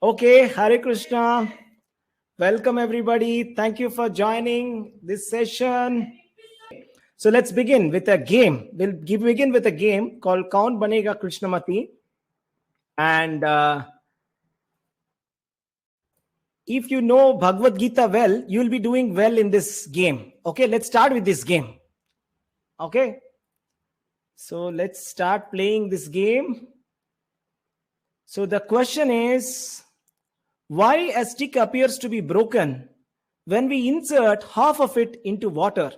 Okay, Hare Krishna. Welcome everybody. Thank you for joining this session. So let's begin with a game. We'll begin with a game called Kaun Banega Krishnamati. And if you know Bhagavad Gita well, you'll be doing well in this game. Okay, let's start with this game. Okay, so let's start playing this game. So the question is, why a stick appears to be broken when we insert half of it into water?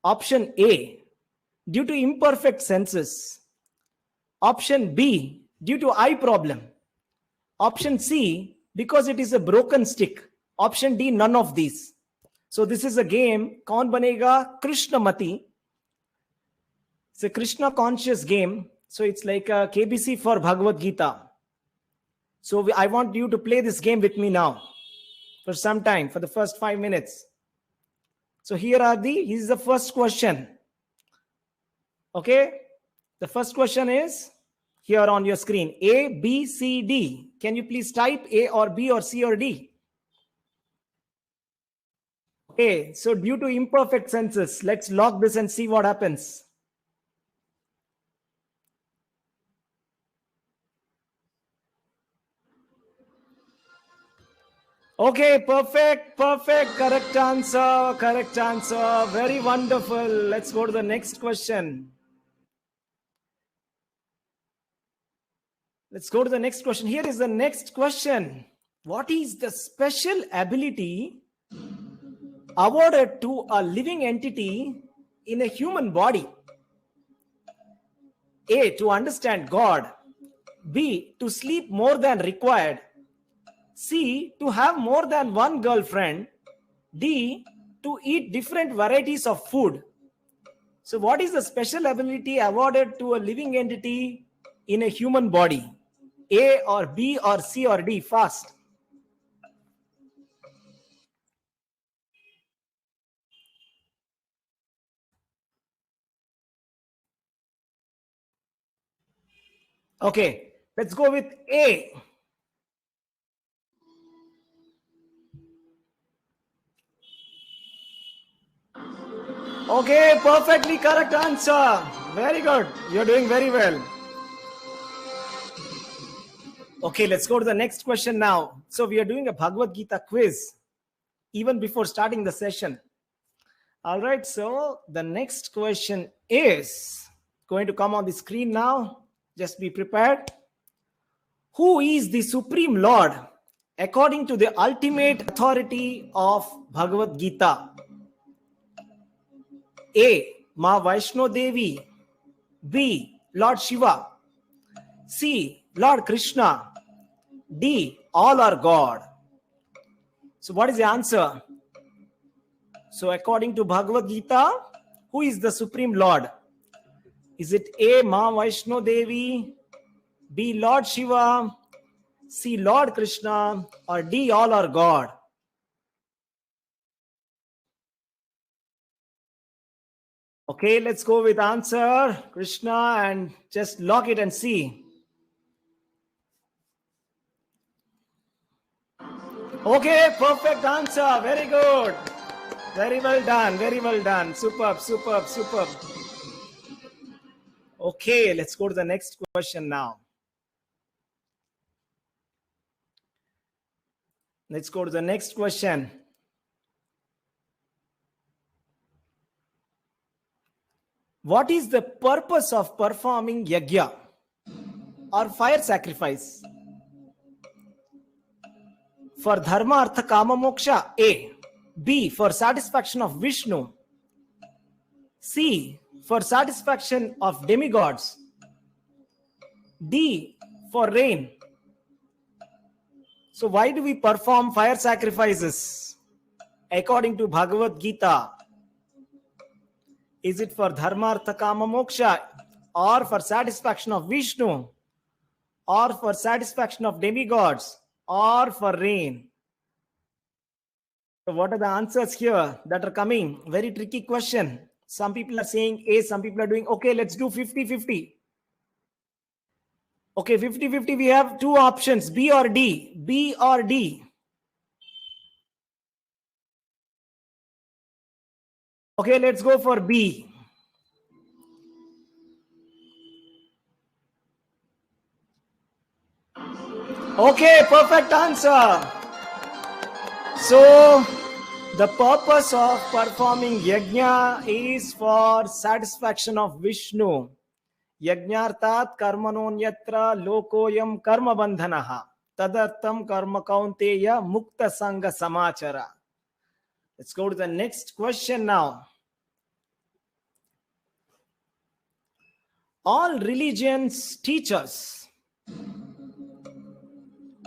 Option A, due to imperfect senses. Option B, due to eye problem. Option C, because it is a broken stick. Option D, none of these. So this is a game, Kaun Banega Krishnamati. It's a Krishna conscious game. So it's like a KBC for Bhagavad Gita. So I want you to play this game with me now for some time, for the first 5 minutes. So here is the first question. Okay, the first question is here on your screen. A, B, C, D. Can you please type A or B or C or D? Okay, so due to imperfect senses, let's lock this and see what happens. Okay, perfect, correct answer, very wonderful. Let's go to the next question. Here is the next question. What is the special ability awarded to a living entity in a human body? A, to understand God. B, to sleep more than required. C, to have more than one girlfriend. D, to eat different varieties of food. So what is the special ability awarded to a living entity in a human body? A or B or C or D? Fast. Okay, let's go with A. Okay, perfectly correct answer. Very good. You're doing very well. Okay, let's go to the next question now. So we are doing a Bhagavad Gita quiz even before starting the session. All right, so the next question is going to come on the screen now. Just be prepared. Who is the Supreme Lord according to the ultimate authority of Bhagavad Gita? A, Ma Vaishno Devi. B, Lord Shiva. C, Lord Krishna. D, all are God. So what is the answer? So according to Bhagavad Gita, who is the Supreme Lord? Is it A, Ma Vaishno Devi, B, Lord Shiva, C, Lord Krishna, or D, all are God? Okay, let's go with answer, Krishna, and just lock it and see. Okay, perfect answer. Very good. Very well done. Superb. Okay, let's go to the next question now. Let's go to the next question. What is the purpose of performing yajna or fire sacrifice? For dharma, artha, kama, moksha, A. B, for satisfaction of Vishnu. C, for satisfaction of demigods. D, for rain. So why do we perform fire sacrifices according to Bhagavad Gita? Is it for dharma, artha, kama, moksha, or for satisfaction of Vishnu, or for satisfaction of demigods, or for rain? So what are the answers here that are coming? Very tricky question. Some people are saying A, some people are doing, okay, let's do 50-50. Okay, 50-50, we have two options, B or D. B or D. Okay, let's go for B. Okay, perfect answer. So, the purpose of performing yajna is for satisfaction of Vishnu. Yajnartat karmanonyatra lokoyam karma bandhanaha tadartam karma kaunteya mukta sangha samachara. Let's go to the next question now. All religions teach us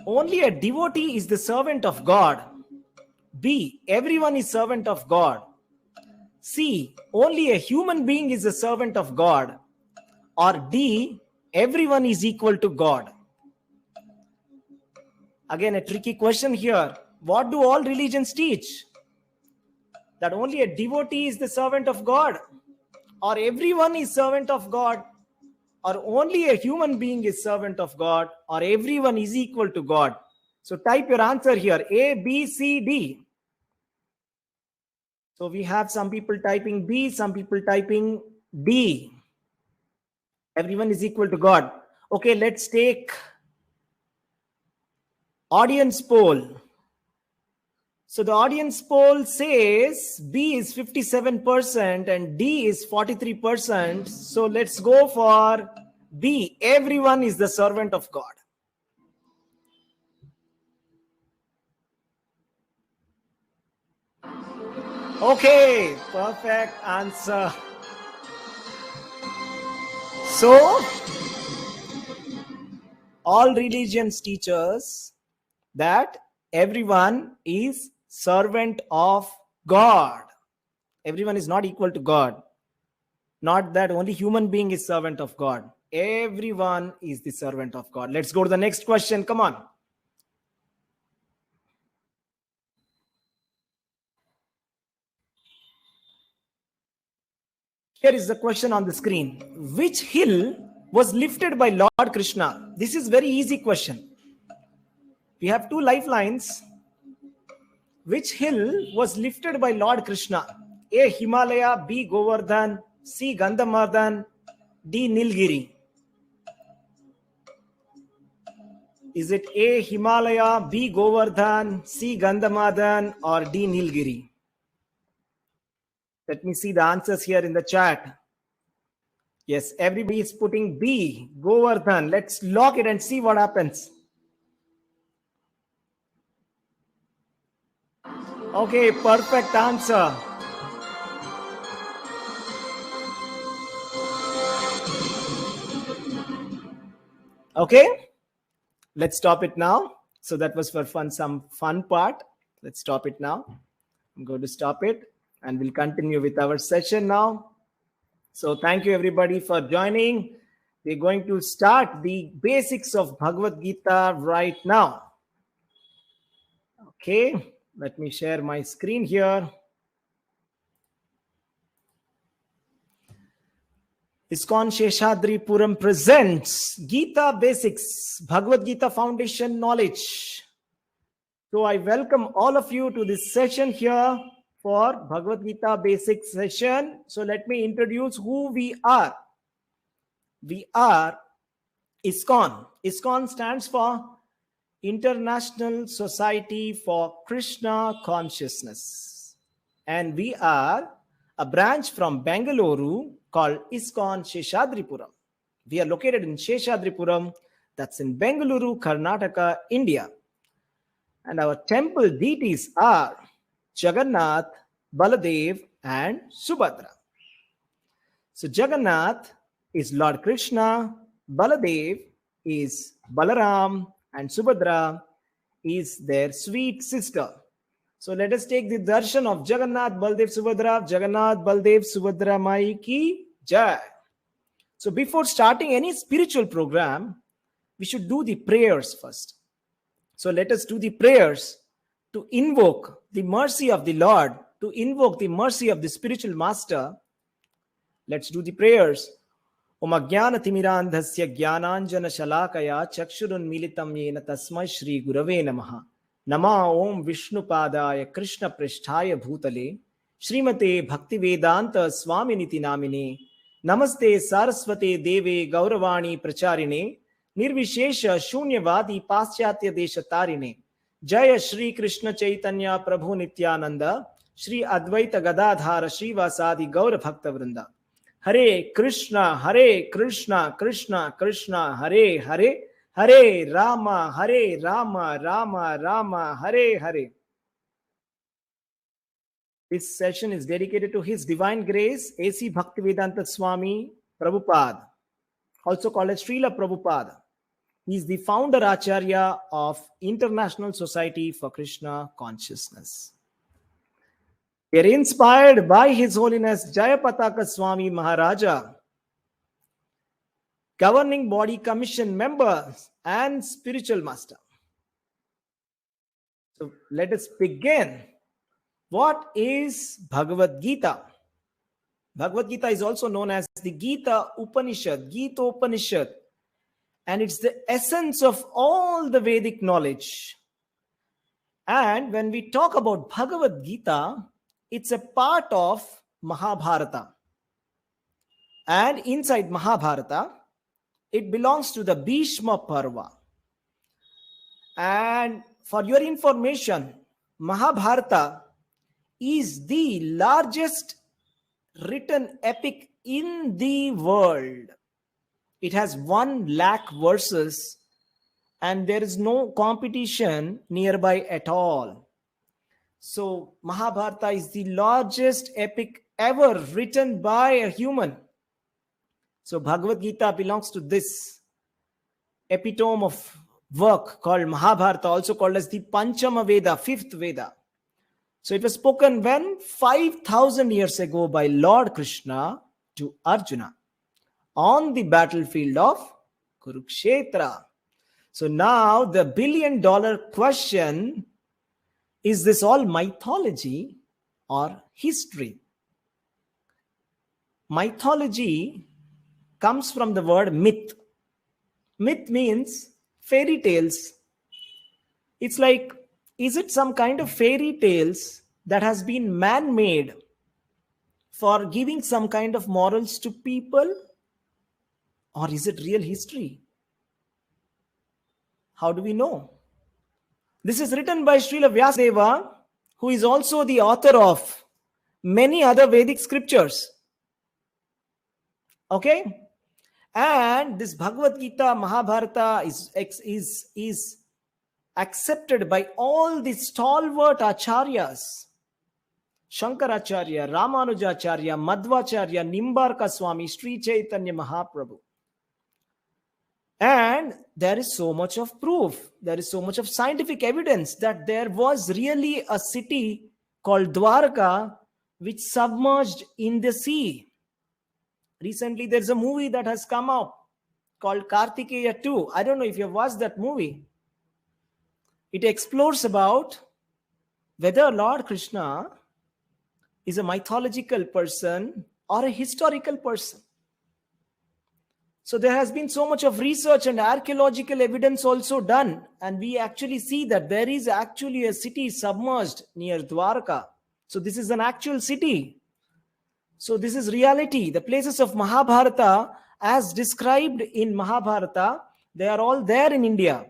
only a devotee is the servant of God. B. Everyone is servant of God. C. Only a human being is a servant of God. Or D. Everyone is equal to God. Again, a tricky question here. What do all religions teach? That only a devotee is the servant of God? Or everyone is servant of God? Or only a human being is servant of God? Or everyone is equal to God? So type your answer here, A, B, C, D. So we have some people typing B, some people typing D. Everyone is equal to God. Okay, let's take audience poll. So the audience poll says B is 57% and D is 43%. So let's go for B. Everyone is the servant of God. Okay, perfect answer. So, all religions teach us that everyone is servant of God. Everyone is not equal to God. Not that only human being is servant of God. Everyone is the servant of God. Let's go to the next question. Come on. Here is the question on the screen. Which hill was lifted by Lord Krishna? This is very easy question. We have two lifelines. Which hill was lifted by Lord Krishna? A. Himalaya, B. Govardhan, C. Gandhamadhan, D. Nilgiri. Is it A. Himalaya, B. Govardhan, C. Gandhamadhan, or D. Nilgiri? Let me see the answers here in the chat. Yes, everybody is putting B, Govardhan. Let's lock it and see what happens. Okay, perfect answer. Okay, let's stop it now. So that was for fun, some fun part. Let's stop it now. I'm going to stop it and we'll continue with our session now. So thank you everybody for joining. We're going to start the basics of Bhagavad Gita right now. Okay, let me share my screen here. ISKCON Sheshadripuram presents Gita Basics, Bhagavad Gita Foundation Knowledge. So I welcome all of you to this session here for Bhagavad Gita Basics session. So let me introduce who we are. We are ISKCON. ISKCON stands for International Society for Krishna Consciousness. And we are a branch from Bengaluru called ISKCON Sheshadripuram. We are located in Sheshadripuram, that's in Bengaluru, Karnataka, India. And our temple deities are Jagannath, Baladev, and Subhadra. So Jagannath is Lord Krishna, Baladev is Balaram, and Subhadra is their sweet sister. So let us take the darshan of Jagannath, Baladev, Subhadra. Jagannath, Baladev, Subhadra Mai ki jai. So before starting any spiritual program, we should do the prayers first. So let us do the prayers to invoke the mercy of the Lord, to invoke the mercy of the spiritual master. Let's do the prayers. Om Ajnana-timirandhasya Jnananjana-shalakaya Chakshurunmilitam yena tasmai Shri Gurave Namaha. Nama Om Vishnupadaya Krishna Pristhaya Bhutale Srimate Bhaktivedanta Swaminiti Namine Namaste Saraswate Deve Gauravani Pracharine Nirvishesha Shunyavadi Paschatya Deshatarine Jaya Shri Krishna Chaitanya Prabhu Nityananda Shri Advaita Gadadhara Srivasadi Gaura Bhakta Vrinda Hare Krishna, Krishna Krishna, Hare Hare, Hare Rama, Rama Rama, Hare Hare. This session is dedicated to His Divine Grace, A.C. Bhaktivedanta Swami Prabhupada, also called as Srila Prabhupada. He is the founder Acharya of International Society for Krishna Consciousness. We are inspired by His Holiness Jayapataka Swami Maharaja, Governing Body Commission member and spiritual master. So let us begin. What is Bhagavad Gita? Bhagavad Gita is also known as the Gita Upanishad, Gita Upanishad, and it's the essence of all the Vedic knowledge. And when we talk about Bhagavad Gita, it's a part of Mahabharata. And inside Mahabharata, it belongs to the Bhishma Parva. And for your information, Mahabharata is the largest written epic in the world. It has 1 lakh verses and there is no competition nearby at all. So Mahabharata is the largest epic ever written by a human. So Bhagavad Gita belongs to this epitome of work called Mahabharata, also called as the Panchama Veda, 5th Veda. So it was spoken when 5,000 years ago by Lord Krishna to Arjuna on the battlefield of Kurukshetra. So now the billion-dollar question, is this all mythology or history? Mythology comes from the word myth. Myth means fairy tales. It's like, is it some kind of fairy tales that has been man-made for giving some kind of morals to people? Or is it real history? How do we know? This is written by Srila Vyasadeva, who is also the author of many other Vedic scriptures. Okay? And this Bhagavad Gita, Mahabharata is accepted by all the stalwart acharyas. Shankaracharya, Ramanujacharya, Madhvacharya, Nimbarka Swami, Sri Chaitanya Mahaprabhu. And there is so much of proof, there is so much of scientific evidence that there was really a city called Dwarka which submerged in the sea. Recently, there's a movie that has come out called Kartikeya 2. I don't know if you've watched that movie. It explores about whether Lord Krishna is a mythological person or a historical person. So there has been so much of research and archaeological evidence also done. And we actually see that there is actually a city submerged near Dwarka. So this is an actual city. So this is reality. The places of Mahabharata, as described in Mahabharata, they are all there in India.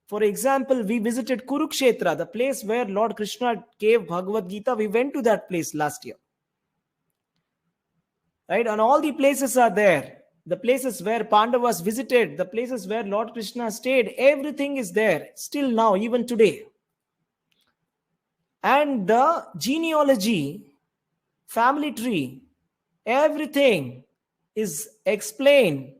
For example, we visited Kurukshetra, the place where Lord Krishna gave Bhagavad Gita. We went to that place last year. Right? And all the places are there. The places where Pandavas visited, the places where Lord Krishna stayed, everything is there still now, even today. And the genealogy, family tree, everything is explained.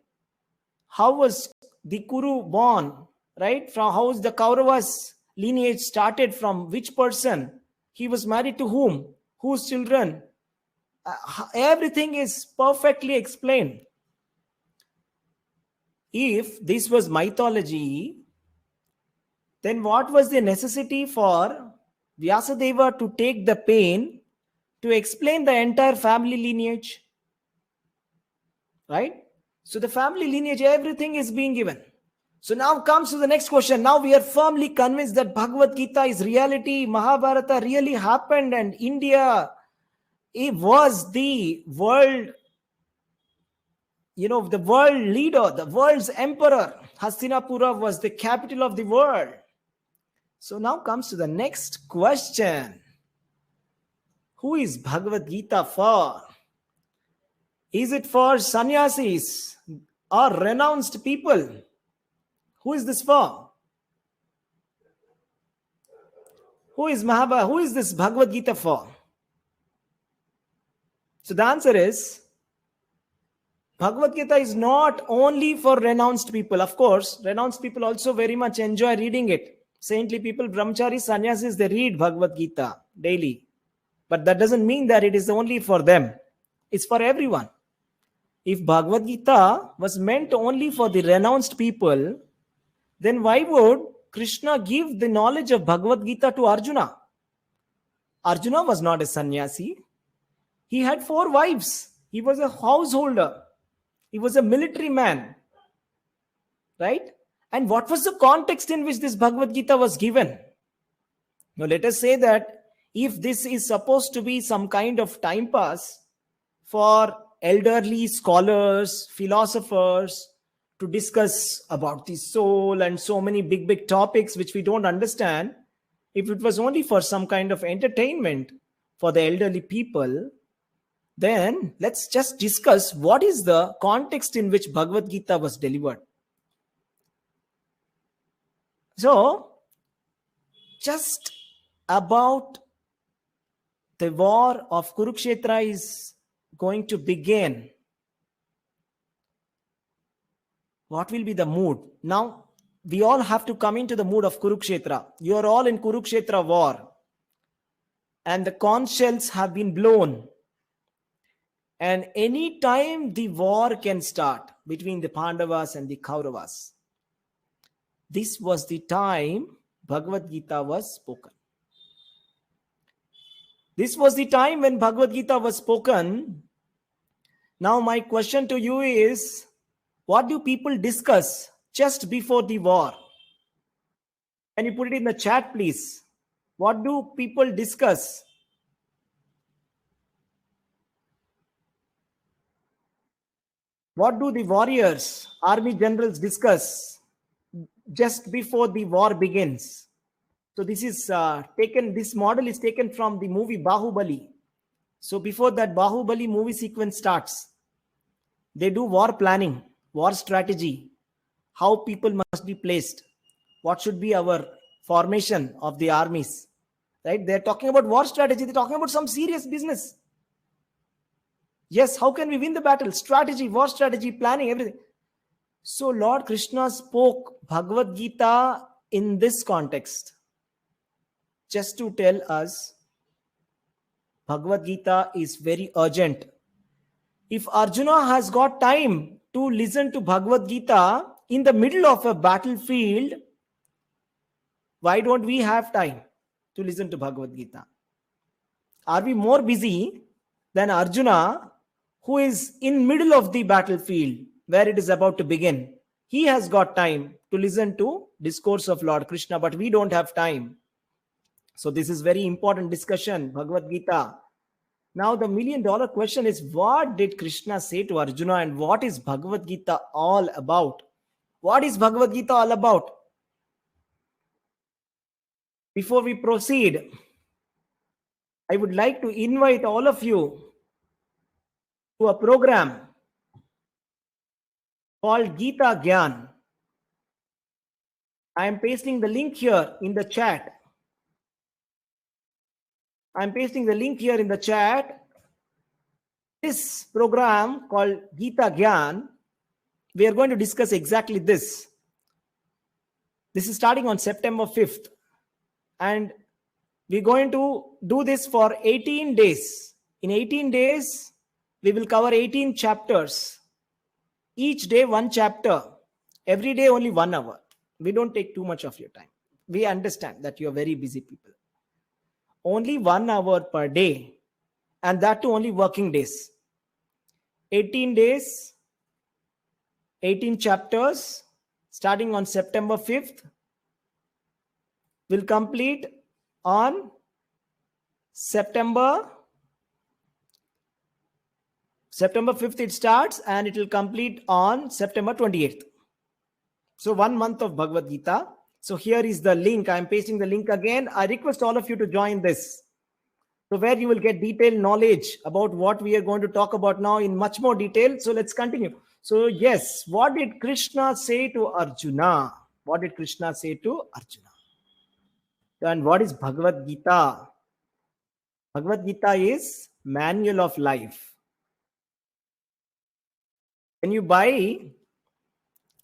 How was the Kuru born, right? From how is the Kauravas lineage started, from which person, he was married to whom, whose children. Everything is perfectly explained. If this was mythology, then what was the necessity for Vyasadeva to take the pain to explain the entire family lineage? Right? So the family lineage, everything is being given. So now comes to the next question. Now we are firmly convinced that Bhagavad Gita is reality, Mahabharata really happened, and India, it was the world, the world leader, the world's emperor. Hastinapura was the capital of the world. So now comes to the next question. Who is Bhagavad Gita for? Is it for sannyasis or renounced people? Who is this for? Who is this Bhagavad Gita for? So the answer is, Bhagavad Gita is not only for renounced people. Of course, renounced people also very much enjoy reading it. Saintly people, brahmacharis, sannyasis, they read Bhagavad Gita daily. But that doesn't mean that it is only for them. It's for everyone. If Bhagavad Gita was meant only for the renounced people, then why would Krishna give the knowledge of Bhagavad Gita to Arjuna? Arjuna was not a sannyasi. He had 4 wives. He was a householder. He was a military man. Right? And what was the context in which this Bhagavad Gita was given? Now let us say that if this is supposed to be some kind of time pass for elderly scholars, philosophers to discuss about the soul and so many big topics which we don't understand, if it was only for some kind of entertainment for the elderly people, then let's just discuss what is the context in which Bhagavad Gita was delivered. So, just about the war of Kurukshetra is going to begin. What will be the mood? Now, we all have to come into the mood of Kurukshetra. You are all in Kurukshetra war. And the conch shells have been blown. And any time the war can start between the Pandavas and the Kauravas. This was the time Bhagavad Gita was spoken. This was the time when Bhagavad Gita was spoken. Now my question to you is, what do people discuss just before the war? Can you put it in the chat, please? What do people discuss? What do the warriors, army generals discuss just before the war begins? So this model is taken from the movie Bahubali. So before that Bahubali movie sequence starts, they do war planning, war strategy, how people must be placed, what should be our formation of the armies, right? They're talking about war strategy. They're talking about some serious business. Yes, how can we win the battle? Strategy, war strategy, planning, everything. So Lord Krishna spoke Bhagavad Gita in this context, just to tell us Bhagavad Gita is very urgent. If Arjuna has got time to listen to Bhagavad Gita in the middle of a battlefield, why don't we have time to listen to Bhagavad Gita? Are we more busy than Arjuna, who is in middle of the battlefield where it is about to begin? He has got time to listen to discourse of Lord Krishna, but we don't have time. So this is very important discussion, Bhagavad Gita. Now the $1 million question is, what did Krishna say to Arjuna and what is Bhagavad Gita all about? What is Bhagavad Gita all about? Before we proceed, I would like to invite all of you to a program called Gita Gyan. I am pasting the link here in the chat. This program called Gita Gyan, we are going to discuss exactly this. This is starting on September 5th. And we're going to do this for 18 days. In 18 days, we will cover 18 chapters. Each day, one chapter. Every day, only 1 hour. We don't take too much of your time. We understand that you are very busy people. Only 1 hour per day. And that too only working days. 18 days, 18 chapters starting on September 5th will complete on September 5th it starts and it will complete on September 28th. So 1 month of Bhagavad Gita. So here is the link. I am pasting the link again. I request all of you to join this. So where you will get detailed knowledge about what we are going to talk about now in much more detail. So let's continue. So yes, what did Krishna say to Arjuna? What did Krishna say to Arjuna? And what is Bhagavad Gita? Bhagavad Gita is manual of life. When you buy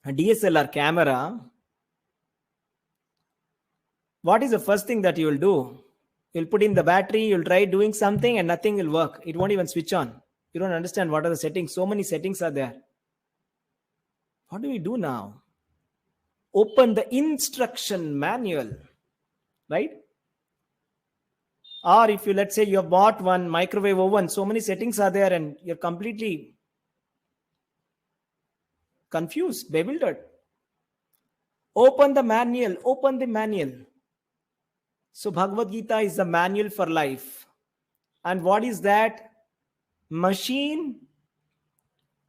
a DSLR camera, what is the first thing that you will do? You'll put in the battery, you'll try doing something and nothing will work. It won't even switch on. You don't understand what are the settings. So many settings are there. What do we do now? Open the instruction manual, right? Or if you, let's say you have bought one microwave oven, so many settings are there and you're completely confused, bewildered. Open the manual, open the manual. So Bhagavad Gita is the manual for life. And what is that? Machine.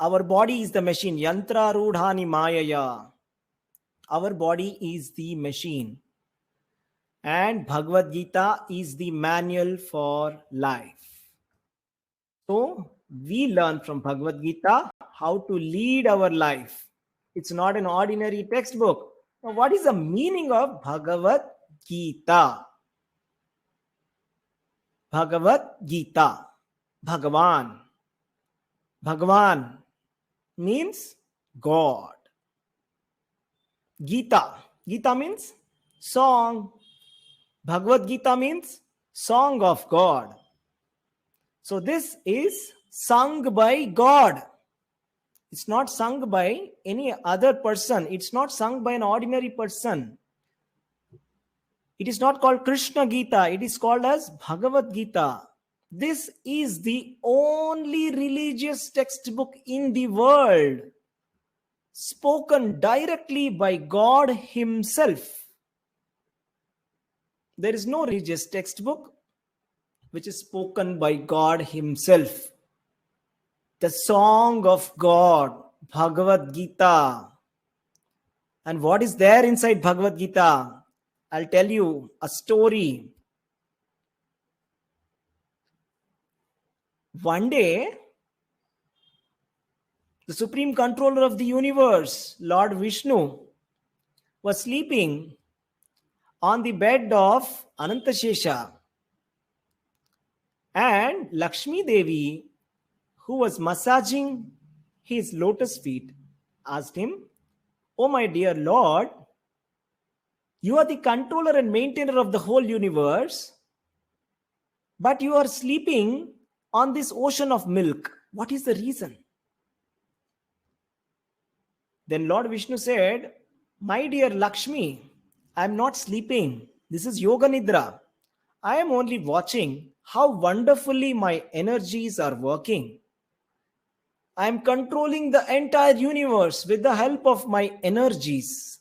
Our body is the machine. Yantra rudhani mayaya. Our body is the machine. And Bhagavad Gita is the manual for life. So we learn from Bhagavad Gita how to lead our life. It's not an ordinary textbook. Now, what is the meaning of Bhagavad Gita? Bhagavad Gita. Bhagavan. Bhagavan means God. Gita. Gita means song. Bhagavad Gita means song of God. So this is sung by God. It's not sung by any other person. It's not sung by an ordinary person. It is not called Krishna Gita. It is called as Bhagavad Gita. This is the only religious textbook in the world spoken directly by God Himself. There is no religious textbook which is spoken by God Himself. The song of God, Bhagavad Gita. And what is there inside Bhagavad Gita? I'll tell you a story. One day, the supreme controller of the universe, Lord Vishnu, was sleeping on the bed of Anantashesha. And Lakshmi Devi, who was massaging his lotus feet, asked him, "Oh my dear Lord, you are the controller and maintainer of the whole universe, but you are sleeping on this ocean of milk. What is the reason?" Then Lord Vishnu said, "My dear Lakshmi, I am not sleeping. This is Yoga Nidra. I am only watching how wonderfully my energies are working. I am controlling the entire universe with the help of my energies.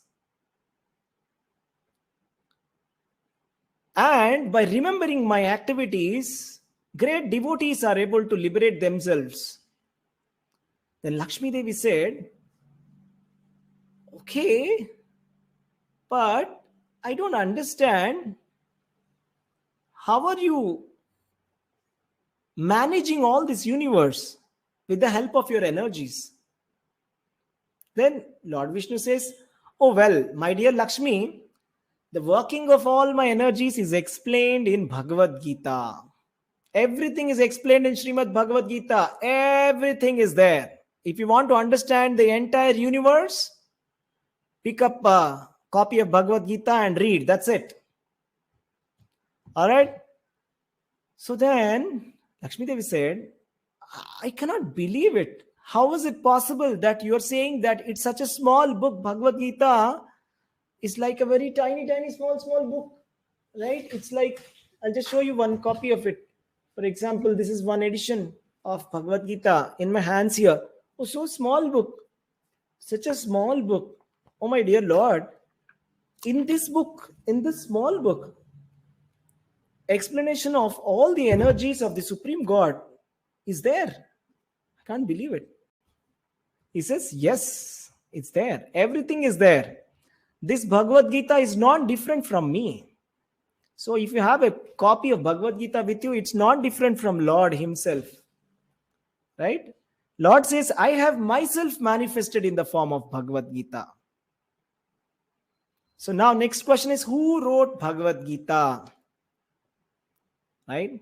And by remembering my activities, great devotees are able to liberate themselves." Then Lakshmi Devi said, "Okay, but I don't understand. How are you managing all this universe with the help of your energies?" Then Lord Vishnu says, "Oh well, my dear Lakshmi, the working of all my energies is explained in Bhagavad Gita. Everything is explained in Srimad Bhagavad Gita. Everything is there. If you want to understand the entire universe, pick up a copy of Bhagavad Gita and read. That's it." All right. So then Lakshmi Devi said, "I cannot believe it. How is it possible that you are saying that it's such a small book? Bhagavad Gita is like a very tiny, small book, right? It's like, I'll just show you one copy of it. For example, this is one edition of Bhagavad Gita in my hands here. Oh, so small book. Such a small book. Oh my dear Lord, in this book, in this small book, explanation of all the energies of the Supreme God is there. I can't believe it. He says, yes, it's there. Everything is there. This Bhagavad Gita is not different from me. So if you have a copy of Bhagavad Gita with you, it's not different from Lord himself. Right? Lord says, I have myself manifested in the form of Bhagavad Gita. So now next question is, who wrote Bhagavad Gita? Right?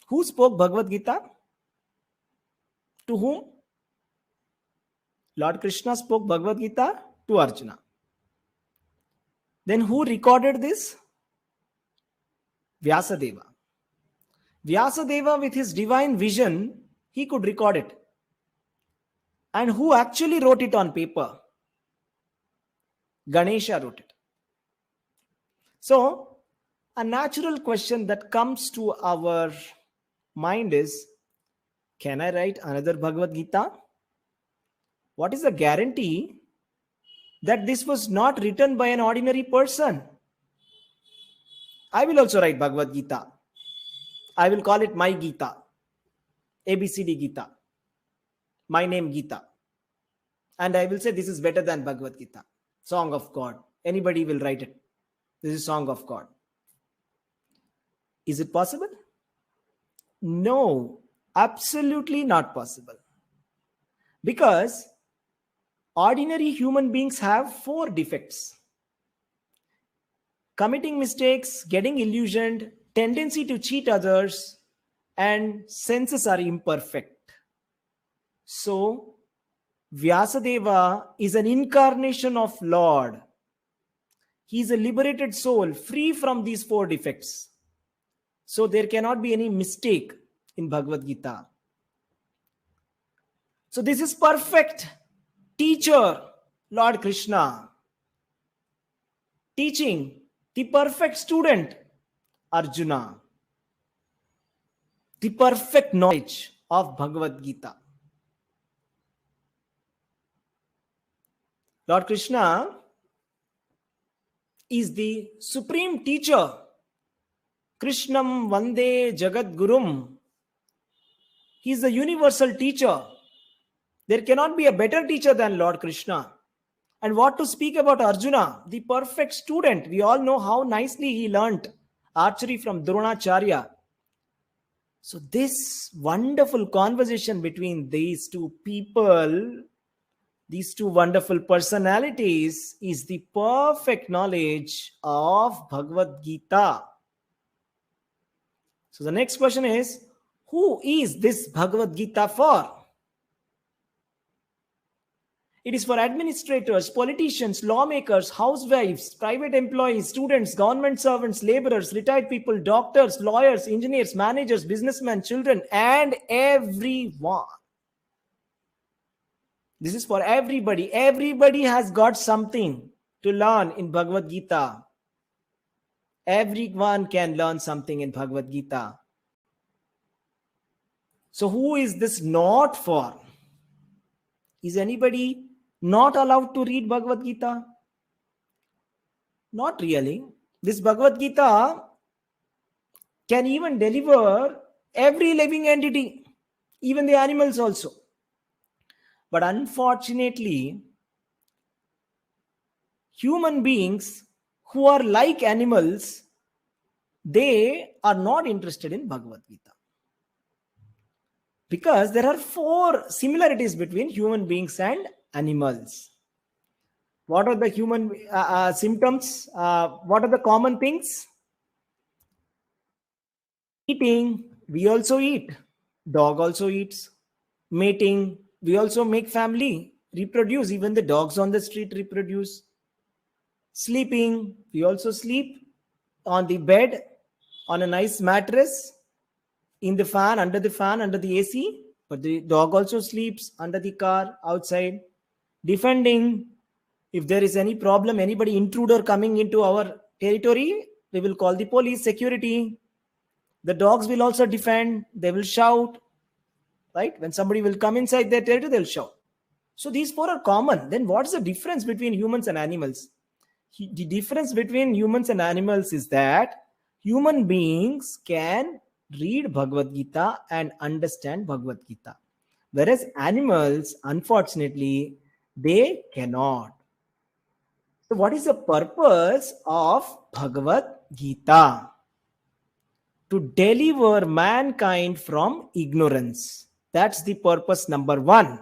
Who spoke Bhagavad Gita? To whom? Lord Krishna spoke Bhagavad Gita to Arjuna. Then who recorded this? Vyasadeva. Vyasadeva, with his divine vision, he could record it. And who actually wrote it on paper? Ganesha wrote it. So, a natural question that comes to our mind is, can I write another Bhagavad Gita? What is the guarantee that this was not written by an ordinary person? I will also write Bhagavad Gita. I will call it my Gita. ABCD Gita. My name Gita. And I will say this is better than Bhagavad Gita. Song of God. Anybody will write it. This is Song of God. Is it possible? No, absolutely not possible. Because ordinary human beings have 4 defects: committing mistakes, getting illusioned, tendency to cheat others, and senses are imperfect. So, Vyasadeva is an incarnation of Lord. He is a liberated soul, free from these 4 defects. So, there cannot be any mistake in Bhagavad Gita. So, this is perfect teacher, Lord Krishna, teaching the perfect student, Arjuna, the perfect knowledge of Bhagavad Gita. Lord Krishna is the supreme teacher. Krishnam Vande Jagat Gurum. He is the universal teacher. There cannot be a better teacher than Lord Krishna. And what to speak about Arjuna, the perfect student. We all know how nicely he learnt archery from Dronacharya. So this wonderful conversation between these two people, these two wonderful personalities, is the perfect knowledge of Bhagavad Gita. So the next question is, who is this Bhagavad Gita for? It is for administrators, politicians, lawmakers, housewives, private employees, students, government servants, laborers, retired people, doctors, lawyers, engineers, managers, businessmen, children, and everyone. This is for everybody. Everybody has got something to learn in Bhagavad Gita. Everyone can learn something in Bhagavad Gita. So who is this not for? Is anybody not allowed to read Bhagavad Gita? Not really. This Bhagavad Gita can even deliver every living entity, even the animals also. But unfortunately, human beings who are like animals, they are not interested in Bhagavad Gita. Because there are 4 similarities between human beings and animals. What are the human symptoms? What are the common things? Eating, we also eat. Dog also eats. Mating, we also make family. Reproduce, even the dogs on the street reproduce. Sleeping, we also sleep on the bed, on a nice mattress, in the fan, under the AC. But the dog also sleeps under the car, outside. Defending, if there is any problem, anybody intruder coming into our territory, we will call the police, security. The dogs will also defend, they will shout. right? When somebody will come inside their territory, they'll shout. So these four are common. Then what's the difference between humans and animals? The difference between humans and animals is that human beings can read Bhagavad Gita and understand Bhagavad Gita, whereas animals, unfortunately, they cannot. So what is the purpose of Bhagavad Gita? To deliver mankind from ignorance. That's the purpose number one.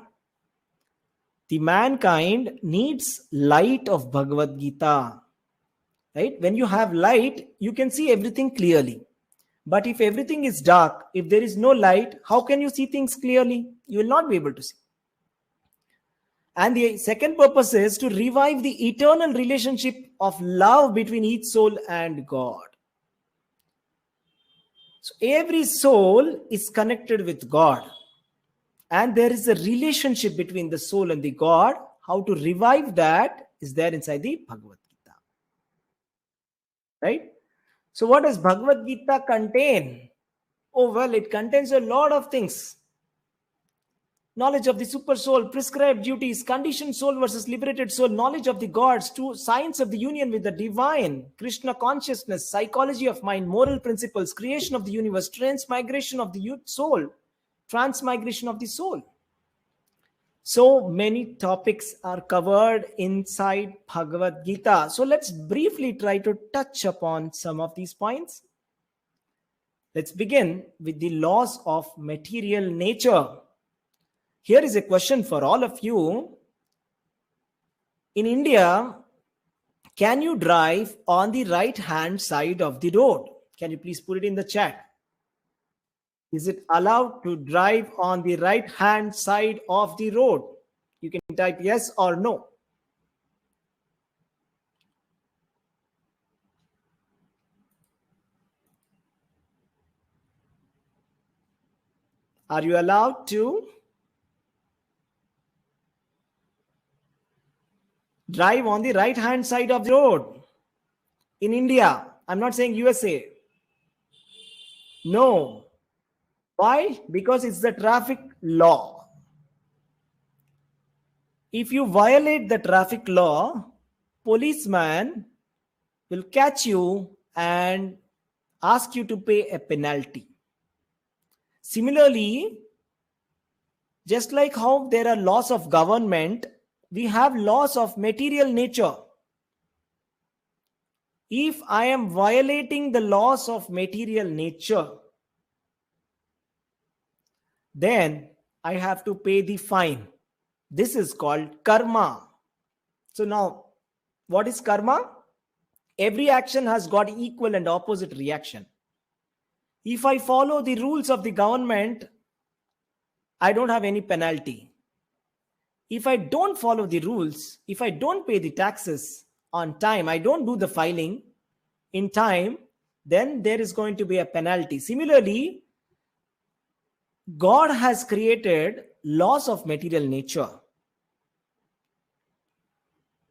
The mankind needs light of Bhagavad Gita. Right? When you have light, you can see everything clearly. But if everything is dark, if there is no light, how can you see things clearly? You will not be able to see. And the second purpose is to revive the eternal relationship of love between each soul and God. So every soul is connected with God. And there is a relationship between the soul and the God. How to revive that is there inside the Bhagavad Gita. Right? So what does Bhagavad Gita contain? Oh, well, it contains a lot of things. Knowledge of the super soul, prescribed duties, conditioned soul versus liberated soul, knowledge of the gods, science of the union with the divine, Krishna consciousness, psychology of mind, moral principles, creation of the universe, transmigration of the soul, transmigration of the soul. So many topics are covered inside Bhagavad Gita. So let's briefly try to touch upon some of these points. Let's begin with the laws of material nature. Here is a question for all of you. In India, can you drive on the right hand side of the road? Can you please put it in the chat? Is it allowed to drive on the right hand side of the road? You can type yes or no. Are you allowed to drive on the right hand side of the road in India? I'm not saying USA. No. Why? Because it's the traffic law. If you violate the traffic law, policeman will catch you and ask you to pay a penalty. Similarly, just like how there are laws of government, we have laws of material nature. If I am violating the laws of material nature, then I have to pay the fine. This is called karma. So now, what is karma? Every action has got equal and opposite reaction. If I follow the rules of the government, I don't have any penalty. If I don't follow the rules, if I don't pay the taxes on time, I don't do the filing in time, then there is going to be a penalty. Similarly, God has created laws of material nature,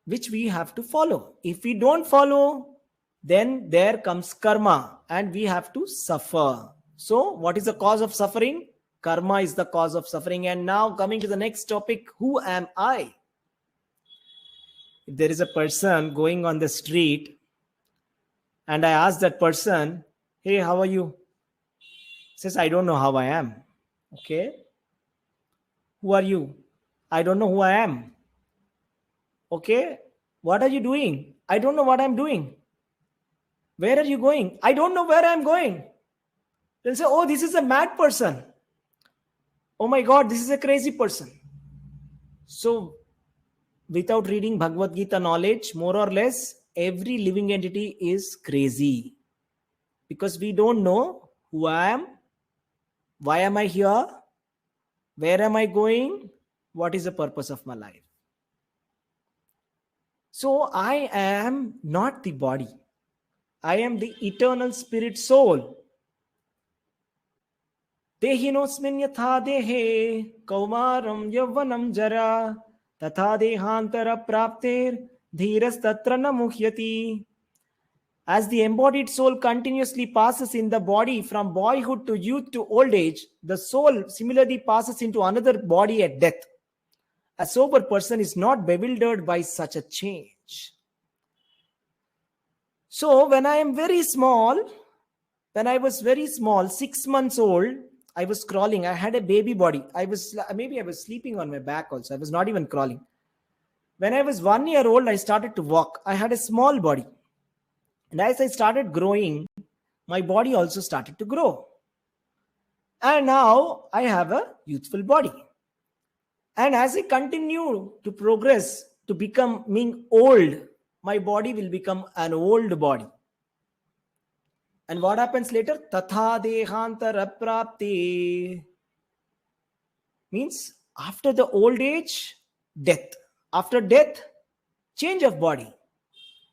which we have to follow. If we don't follow, then there comes karma and we have to suffer. So what is the cause of suffering? Karma is the cause of suffering. And now coming to the next topic, who am I? If there is a person going on the street and I ask that person, hey, how are you? Says, I don't know how I am. Okay. Who are you? I don't know who I am. Okay. What are you doing? I don't know what I'm doing. Where are you going? I don't know where I'm going. They'll say, oh, this is a mad person. Oh my God, this is a crazy person. So without reading Bhagavad Gita knowledge, more or less, every living entity is crazy. Because we don't know who I am, why am I here, where am I going, what is the purpose of my life. So I am not the body. I am the eternal spirit soul. Dehinosmin yatha dehe kaumaram yavvanam jara tatha dehantara prapter dhiras tatra na muhyati. As the embodied soul continuously passes in the body from boyhood to youth to old age, the soul similarly passes into another body at death. A sober person is not bewildered by such a change. So, when I was very small, 6 months old, I was crawling. I had a baby body. I was sleeping on my back also. I was not even crawling. When I was 1 year old, I started to walk. I had a small body. And as I started growing, my body also started to grow. And now I have a youthful body. And as I continue to progress to becoming old, my body will become an old body. And what happens later? Tatha dehantara prapti. Means after the old age, death. After death, change of body.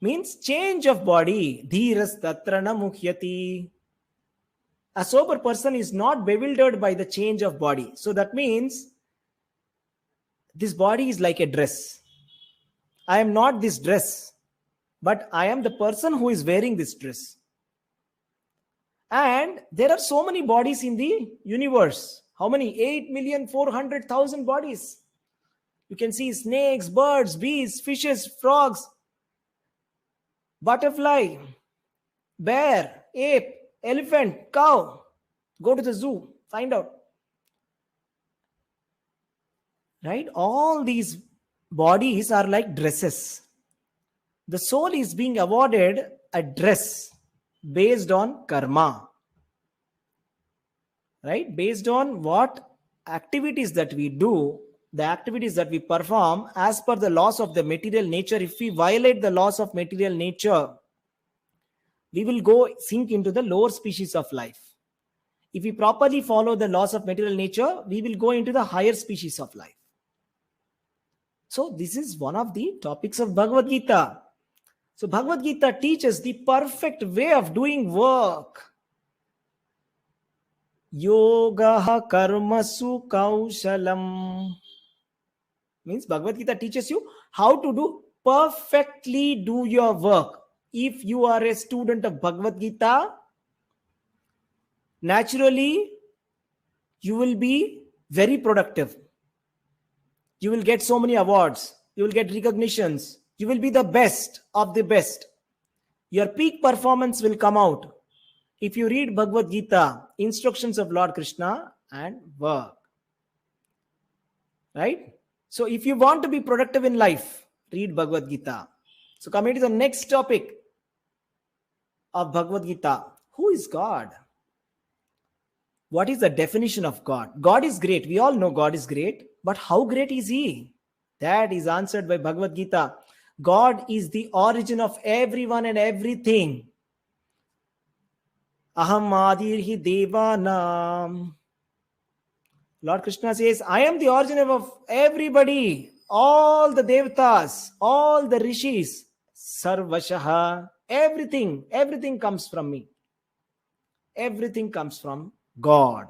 Means change of body. Dhiras tatrana mukhyati. A sober person is not bewildered by the change of body. So that means this body is like a dress. I am not this dress, but I am the person who is wearing this dress. And there are so many bodies in the universe. How many? 8,400,000 bodies. You can see snakes, birds, bees, fishes, frogs, butterfly, bear, ape, elephant, cow. Go to the zoo, find out. Right? All these bodies are like dresses. The soul is being awarded a dress based on karma. Right? Based on what activities that we do, the activities that we perform as per the laws of the material nature. If we violate the laws of material nature, we will go sink into the lower species of life. If we properly follow the laws of material nature, we will go into the higher species of life. So this is one of the topics of Bhagavad Gita. So Bhagavad Gita teaches the perfect way of doing work. Yoga karmasu kaushalam. Means Bhagavad Gita teaches you how to perfectly do your work. If you are a student of Bhagavad Gita, naturally you will be very productive. You will get so many awards. You will get recognitions. You will be the best of the best. Your peak performance will come out if you read Bhagavad Gita, instructions of Lord Krishna, and work. Right? So if you want to be productive in life, read Bhagavad Gita. So coming to the next topic of Bhagavad Gita. Who is God? What is the definition of God? God is great. We all know God is great. But how great is He? That is answered by Bhagavad Gita. God is the origin of everyone and everything. Aham adirhi devanam. Lord Krishna says, I am the origin of everybody. All the devatas, all the rishis, sarvashaha, everything comes from me. Everything comes from God.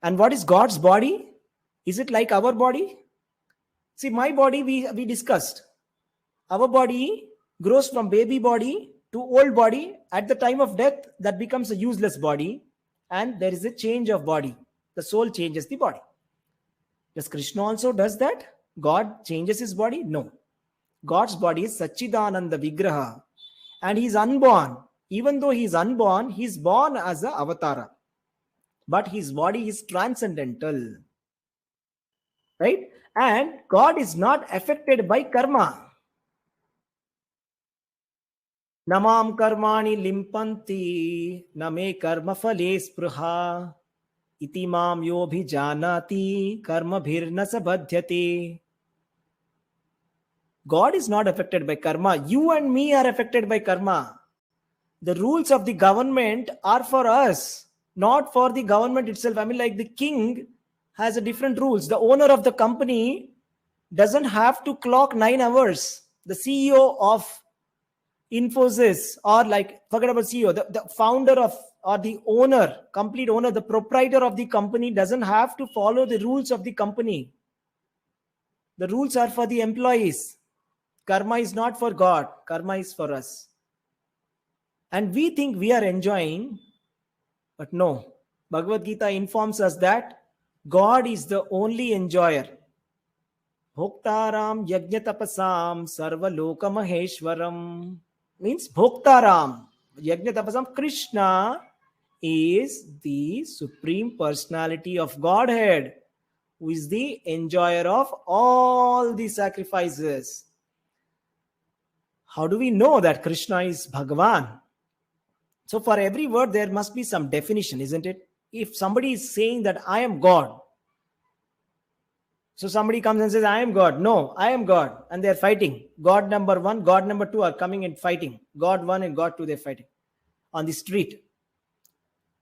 And what is God's body? Is it like our body? See, my body we discussed. Our body grows from baby body to old body. At the time of death, that becomes a useless body. And there is a change of body. The soul changes the body. Does Krishna also does that? God changes his body? No. God's body is Satchidananda Vigraha. And he is unborn. Even though he is unborn, he is born as an avatara. But his body is transcendental. Right? And God is not affected by karma. Namam karmani limpanti name karma phale spruha iti mam yobhi janati karma bhirna sabadhyate. God is not affected by karma. You and me are affected by karma. The rules of the government are for us, not for the government itself. I mean, like the king has a different rules. The owner of the company doesn't have to clock 9 hours. The CEO of Infosys, or like, forget about CEO, the founder of, or the owner, complete owner, the proprietor of the company doesn't have to follow the rules of the company. The rules are for the employees. Karma is not for God. Karma is for us. And we think we are enjoying, but no. Bhagavad Gita informs us that God is the only enjoyer. Bhoktaram yajnatapasam sarvaloka maheshwaram. Means Bhoktaram, yajnatapasam, Krishna is the Supreme Personality of Godhead, who is the enjoyer of all the sacrifices. How do we know that Krishna is Bhagavan? So for every word, there must be some definition, isn't it? If somebody is saying that I am God, so somebody comes and says, I am God. No, I am God. And they're fighting. God number 1, God number 2 are coming and fighting. God 1 and God 2, they're fighting on the street.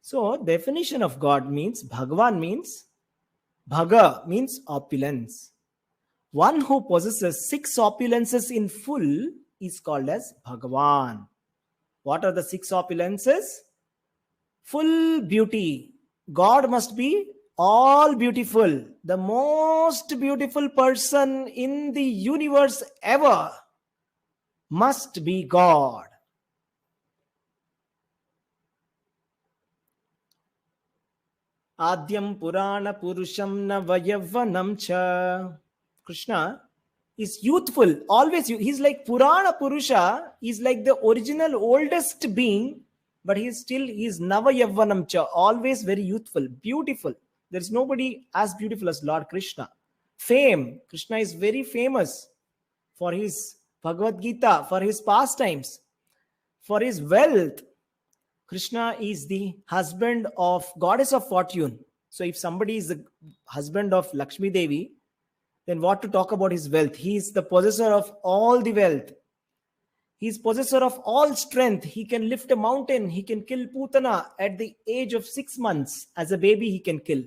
So definition of God means, Bhagavan means, Bhaga means opulence. One who possesses 6 opulences in full is called as Bhagavan. What are the 6 opulences? Full beauty. God must be all beautiful. The most beautiful person in the universe ever must be God. Adyam Purana Purusham Navayavvanam Cha. Krishna is youthful, always. He's like Purana Purusha, he's like the original oldest being, but he's Navayavvanam Cha, always very youthful, beautiful. There's nobody as beautiful as Lord Krishna. Fame. Krishna is very famous for his Bhagavad Gita, for his pastimes, for his wealth. Krishna is the husband of goddess of fortune. So if somebody is the husband of Lakshmi Devi, then what to talk about his wealth? He is the possessor of all the wealth. He is possessor of all strength. He can lift a mountain. He can kill Putana at the age of 6 months. As a baby, he can kill.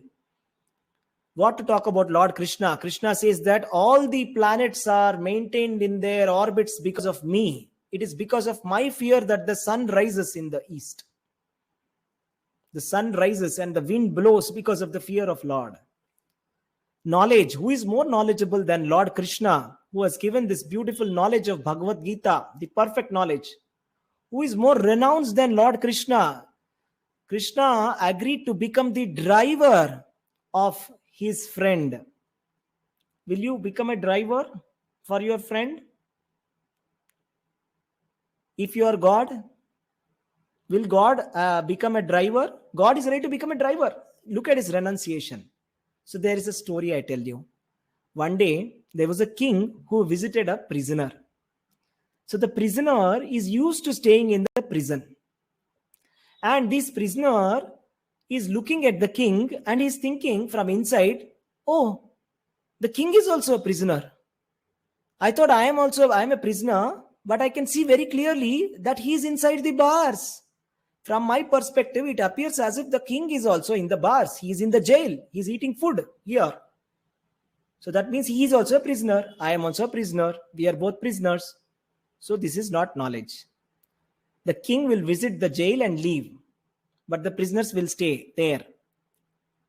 What to talk about Lord Krishna? Krishna says that all the planets are maintained in their orbits because of me. It is because of my fear that the sun rises in the east. The sun rises and the wind blows because of the fear of Lord. Knowledge. Who is more knowledgeable than Lord Krishna, who has given this beautiful knowledge of Bhagavad Gita, the perfect knowledge? Who is more renounced than Lord Krishna? Krishna agreed to become the driver of his friend. Will you become a driver for your friend? If you are God, will God become a driver? God is ready to become a driver. Look at his renunciation. So there is a story I tell you. One day, there was a king who visited a prisoner. So the prisoner is used to staying in the prison. And this prisoner is looking at the king and he's thinking from inside, oh, the king is also a prisoner. I thought I am a prisoner, but I can see very clearly that he is inside the bars. From my perspective, it appears as if the king is also in the bars. He is in the jail. He is eating food here. So that means he is also a prisoner. I am also a prisoner. We are both prisoners. So this is not knowledge. The king will visit the jail and leave, but the prisoners will stay there.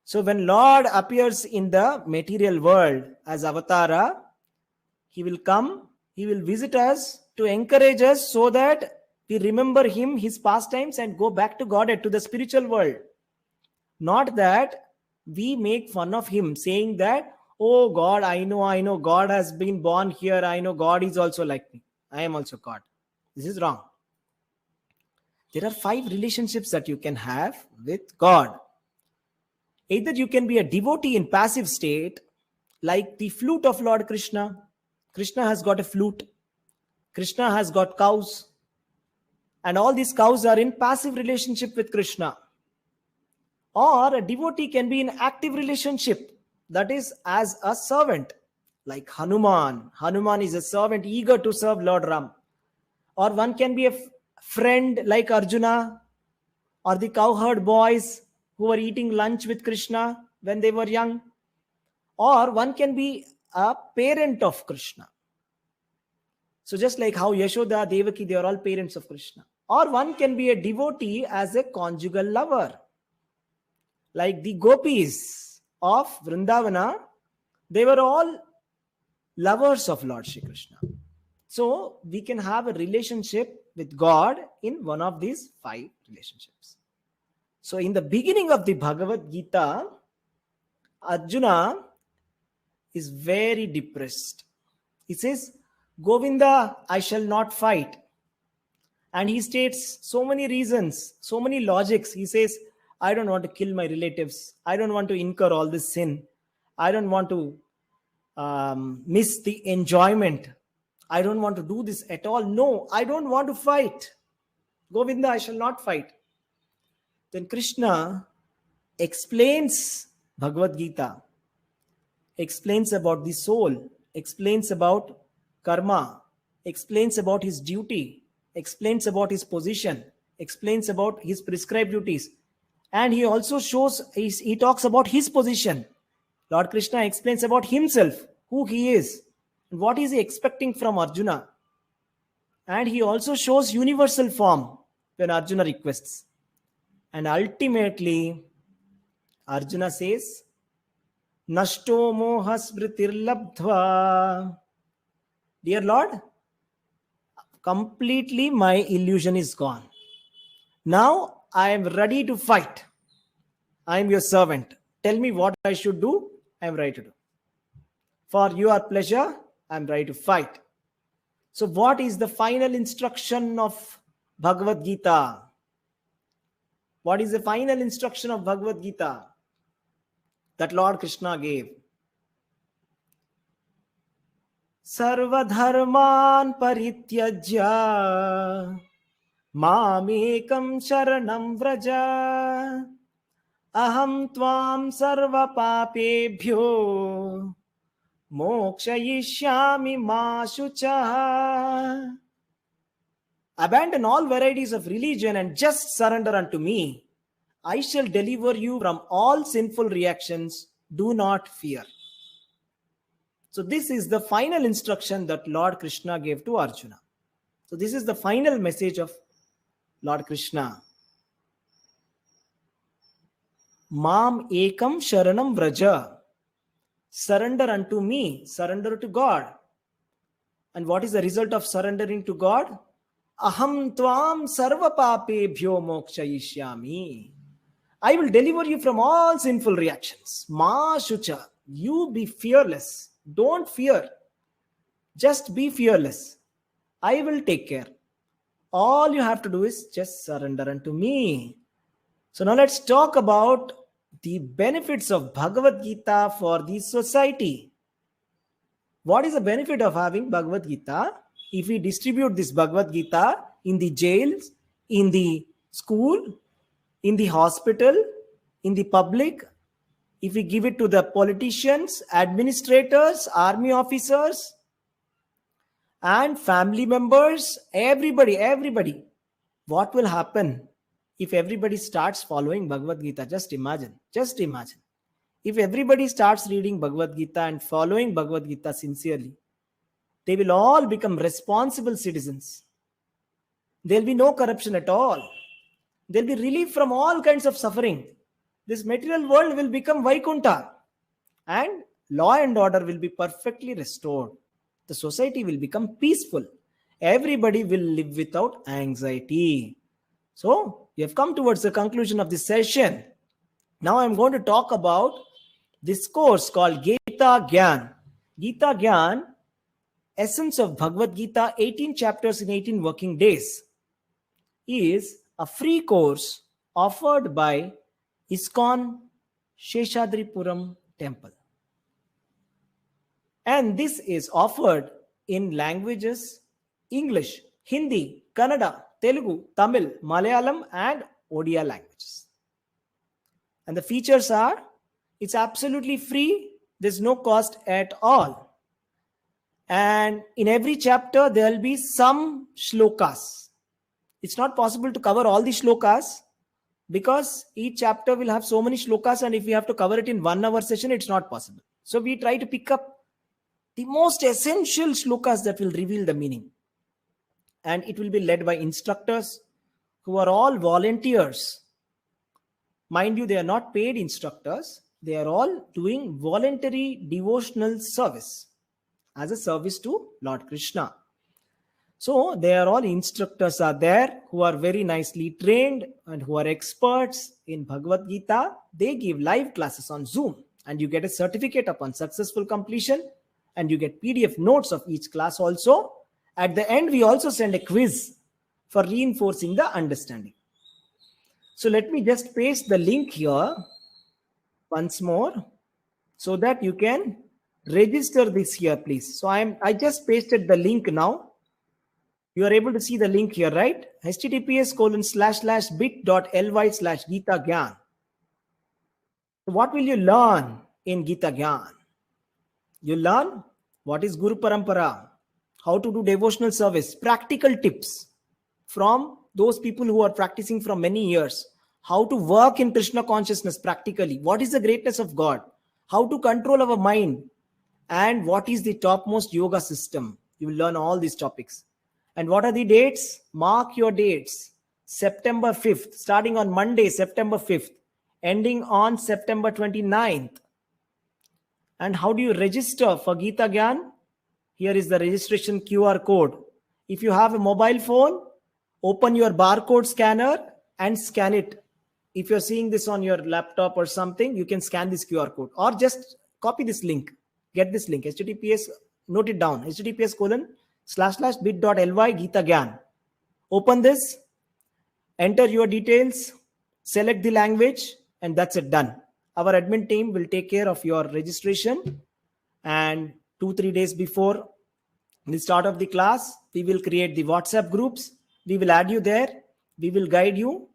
So when Lord appears in the material world as Avatara, he will come, he will visit us to encourage us so that we remember him, his pastimes, and go back to Godhead, to the spiritual world. Not that we make fun of him, saying that, oh God, I know, God has been born here. I know God is also like me. I am also God. This is wrong. There are 5 relationships that you can have with God. Either you can be a devotee in passive state, like the flute of Lord Krishna. Krishna has got a flute. Krishna has got cows. And all these cows are in passive relationship with Krishna. Or a devotee can be in active relationship, that is as a servant, like Hanuman. Hanuman is a servant eager to serve Lord Ram. Or one can be a friend like Arjuna, or the cowherd boys who were eating lunch with Krishna when they were young. Or one can be a parent of Krishna. So just like how Yashoda, Devaki, they are all parents of Krishna. Or one can be a devotee as a conjugal lover. Like the gopis of Vrindavana, they were all lovers of Lord Shri Krishna. So we can have a relationship with God in one of these 5 relationships. So in the beginning of the Bhagavad Gita, Arjuna is very depressed. He says, Govinda, I shall not fight. And he states so many reasons, so many logics. He says, I don't want to kill my relatives. I don't want to incur all this sin. I don't want to miss the enjoyment. I don't want to do this at all. No, I don't want to fight. Govinda, I shall not fight. Then Krishna explains Bhagavad Gita, explains about the soul, explains about karma, explains about his duty, explains about his position, explains about his prescribed duties. And he also he talks about his position. Lord Krishna explains about himself, who he is, and what is he expecting from Arjuna. And he also shows universal form when Arjuna requests. And ultimately, Arjuna says, Nashto moha smritirlabdhva. Dear Lord, completely my illusion is gone. Now I am ready to fight. I am your servant. Tell me what I should do. I am ready to do. For your pleasure, I am ready to fight. So what is the final instruction of Bhagavad Gita? What is the final instruction of Bhagavad Gita that Lord Krishna gave? Sarvadharman parityajya mamekam sharanam vraja aham tvam sarva papebhyo mokshayishyami ma shucha. Abandon all varieties of religion and just surrender unto me. I shall deliver you from all sinful reactions. Do not fear. So this is the final instruction that Lord Krishna gave to Arjuna. So this is the final message of Lord Krishna. Mam ekam sharanam vraja. Surrender unto me. Surrender to God. And what is the result of surrendering to God? Aham tvam sarva papebhyo mokshayishyami. I will deliver you from all sinful reactions. Ma shucha. You be fearless. Don't fear. Just be fearless. I will take care. All you have to do is just surrender unto me. So now let's talk about the benefits of Bhagavad Gita for the society. What is the benefit of having Bhagavad Gita? If we distribute this Bhagavad Gita in the jails, in the school, in the hospital, in the public, if we give it to the politicians, administrators, army officers, and family members, everybody, what will happen if everybody starts following Bhagavad Gita? Just imagine. If everybody starts reading Bhagavad Gita and following Bhagavad Gita sincerely, they will all become responsible citizens. There will be no corruption at all. There will be relief from all kinds of suffering. This material world will become Vaikuntha, and law and order will be perfectly restored. The society will become peaceful. Everybody will live without anxiety. So, we have come towards the conclusion of this session. Now I am going to talk about this course called Gita Gyan. Gita Gyan, essence of Bhagavad Gita, 18 chapters in 18 working days, is a free course offered by ISKCON Sheshadripuram Temple. And this is offered in languages English, Hindi, Kannada, Telugu, Tamil, Malayalam, and Odia languages. And the features are, it's absolutely free, there's no cost at all. And in every chapter, there will be some shlokas. It's not possible to cover all the shlokas because each chapter will have so many shlokas, and if we have to cover it in 1 hour session, it's not possible. So we try to pick up the most essential shlokas that will reveal the meaning. And it will be led by instructors who are all volunteers. Mind you, they are not paid instructors. They are all doing voluntary devotional service as a service to Lord Krishna. So they are all instructors are there who are very nicely trained and who are experts in Bhagavad Gita. They give live classes on Zoom and you get a certificate upon successful completion and you get PDF notes of each class also. At the end, we also send a quiz for reinforcing the understanding. So let me just paste the link here once more so that you can register this here, please. So I just pasted the link now. You are able to see the link here, right? https://bit.ly/Gita Gyan. So what will you learn in Gita Gyan? You learn what is Guru Parampara, how to do devotional service, practical tips from those people who are practicing from many years, how to work in Krishna consciousness practically, what is the greatness of God, how to control our mind, and what is the topmost yoga system. You will learn all these topics. And what are the dates? Mark your dates. September 5th, starting on Monday, September 5th, ending on September 29th. And how do you register for Gita Gyan? Here is the registration QR code. If you have a mobile phone, open your barcode scanner and scan it. If you're seeing this on your laptop or something, you can scan this QR code or just copy this link. Get this link, https, note it down, https://bit.ly Gita Gyan. Open this, enter your details, select the language, and that's it, done. Our admin team will take care of your registration, and 2-3 days before the start of the class, we will create the WhatsApp groups. We will add you there. We will guide you.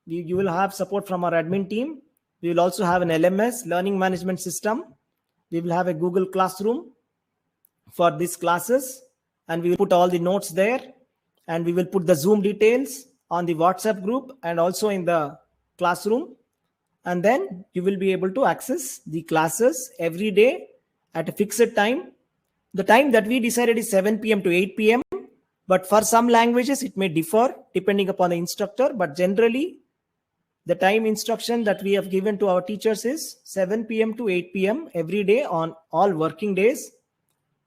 You will have support from our admin team. We will also have an LMS, learning management system. We will have a Google Classroom for these classes, and we will put all the notes there, and we will put the Zoom details on the WhatsApp group and also in the classroom. And then you will be able to access the classes every day at a fixed time. The time that we decided is 7 p.m. to 8 p.m. But for some languages, it may differ depending upon the instructor. But generally, the time instruction that we have given to our teachers is 7 p.m. to 8 p.m. every day on all working days.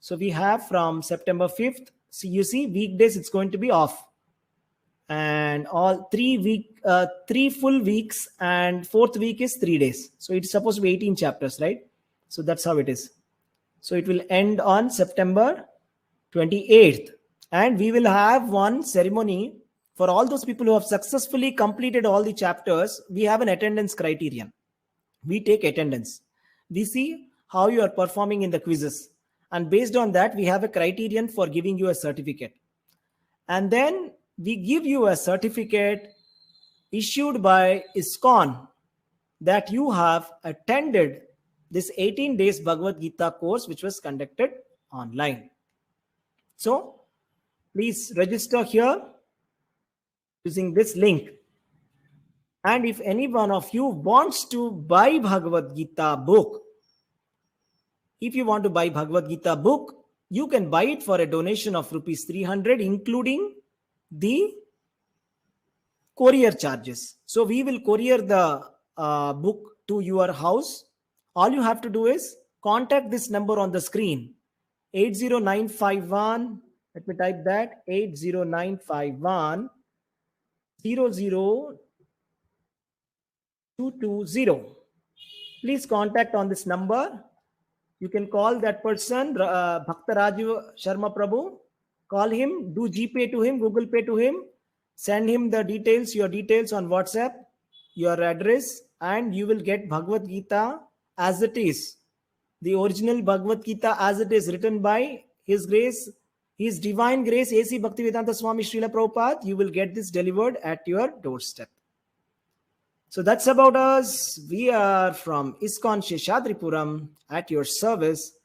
So we have from September 5th. So you see, weekdays, it's going to be off. And all 3 full weeks, and fourth week is 3 days. So it's supposed to be 18 chapters, right? So that's how it is. So it will end on September 28th. And we will have one ceremony for all those people who have successfully completed all the chapters. We have an attendance criterion. We take attendance. We see how you are performing in the quizzes. And based on that, we have a criterion for giving you a certificate. And then we give you a certificate issued by ISKCON that you have attended this 18 days Bhagavad Gita course, which was conducted online. So please register here using this link. And if any one of you wants to buy Bhagavad Gita book, if you want to buy Bhagavad Gita book, you can buy it for a donation of rupees 300, including the courier charges. So we will courier the book to your house. All you have to do is contact this number on the screen, 80951. Let me type that, 80951 00220. Please contact on this number. You can call that person, Bhakta Raju Sharma Prabhu. Call him, do GPay to him, Google Pay to him. Send him the details, your details on WhatsApp, your address, and you will get Bhagavad Gita as it is. The original Bhagavad Gita as it is, written by His Grace, His Divine Grace, A.C. Bhaktivedanta Swami Srila Prabhupada. You will get this delivered at your doorstep. So that's about us. We are from ISKCON Sheshadripuram at your service.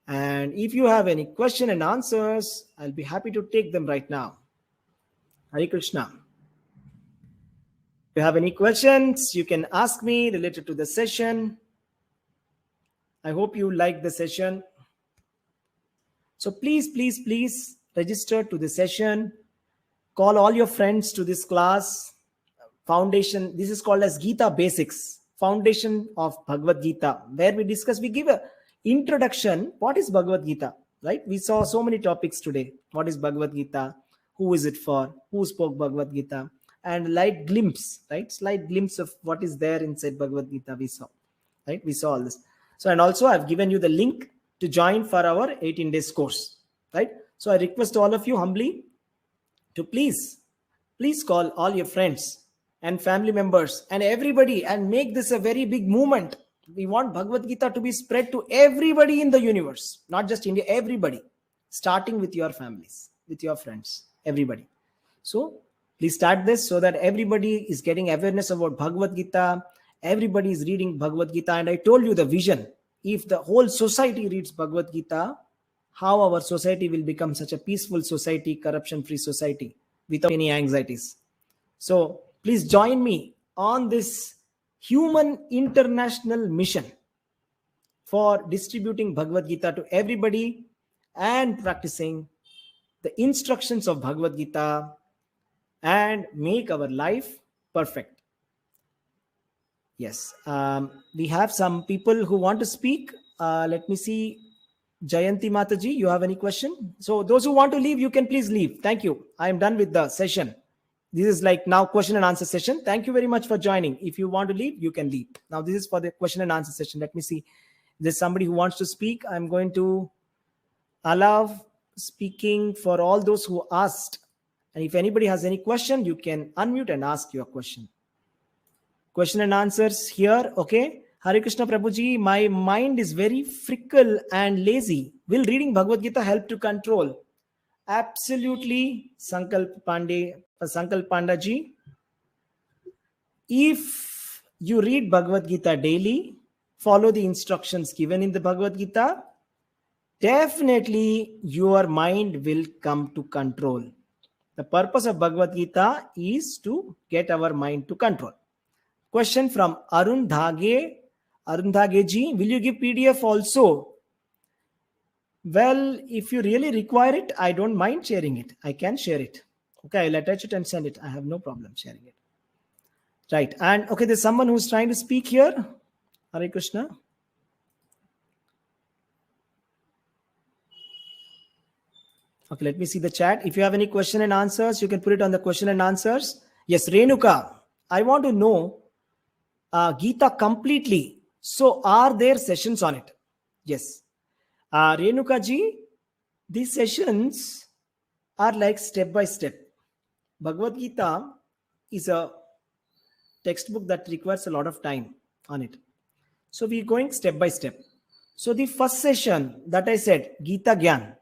And if you have any question and answers, I'll be happy to take them right now. Hare Krishna. If you have any questions, you can ask me related to the session. I hope you like the session. So please register to the session. Call all your friends to this class. Foundation, this is called as Gita Basics, Foundation of Bhagavad Gita, where we give a introduction. What is Bhagavad Gita, right? We saw so many topics today. What is Bhagavad Gita? who is it for, who spoke Bhagavad Gita, and light glimpse, right? Slight glimpse of what is there inside Bhagavad Gita we saw, right? We saw all this. So, and also I've given you the link to join for our 18 days course, right? So I request all of you humbly to please call all your friends and family members and everybody and make this a very big movement. We want Bhagavad Gita to be spread to everybody in the universe, not just India, everybody, starting with your families, with your friends, everybody. So please start this so that everybody is getting awareness about Bhagavad Gita. Everybody is reading Bhagavad Gita. And I told you the vision. If the whole society reads Bhagavad Gita, how our society will become such a peaceful society, corruption-free society without any anxieties. So please join me on this human international mission for distributing Bhagavad Gita to everybody and practicing the instructions of Bhagavad Gita and make our life perfect. Yes, we have some people who want to speak. Let me see. Jayanti Mataji, you have any question? So those who want to leave, you can please leave. Thank you. I am done with the session. This is like now question and answer session. Thank you very much for joining. If you want to leave, you can leave. Now this is for the question and answer session. Let me see. There's somebody who wants to speak. I'm going to allow speaking for all those who asked. And if anybody has any question, you can unmute and ask your question. Question and answers here. Okay. Hare Krishna Prabhuji, my mind is very fickle and lazy. Will reading Bhagavad Gita help to control? Absolutely, Sankalp Panda ji. If you read Bhagavad Gita daily, follow the instructions given in the Bhagavad Gita, definitely your mind will come to control. The purpose of Bhagavad Gita is to get our mind to control. Question from Arun Dhage. Arun Dhage ji, will you give PDF also? Well, if you really require it, I don't mind sharing it. I can share it. Okay, I'll attach it and send it. I have no problem sharing it. Right. And okay, there's someone who's trying to speak here. Hare Krishna. Okay, let me see the chat. If you have any question and answers, you can put it on the question and answers. Yes, Renuka, I want to know Gita completely. So are there sessions on it? Yes. Renuka ji, these sessions are like step by step. Bhagavad Gita is a textbook that requires a lot of time on it. So we're going step by step. So the first session that I said, Gita Gyan,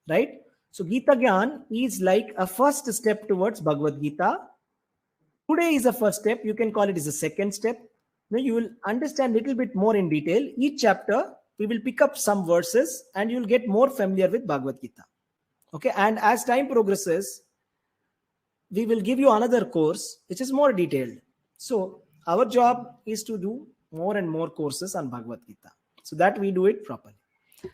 right? So Gita Gyan is like a first step towards Bhagavad Gita. Today is the first step. You can call it as a second step. Now you will understand a little bit more in detail. Each chapter, we will pick up some verses and you'll get more familiar with Bhagavad Gita. Okay. And as time progresses, we will give you another course, which is more detailed. So our job is to do more and more courses on Bhagavad Gita so that we do it properly.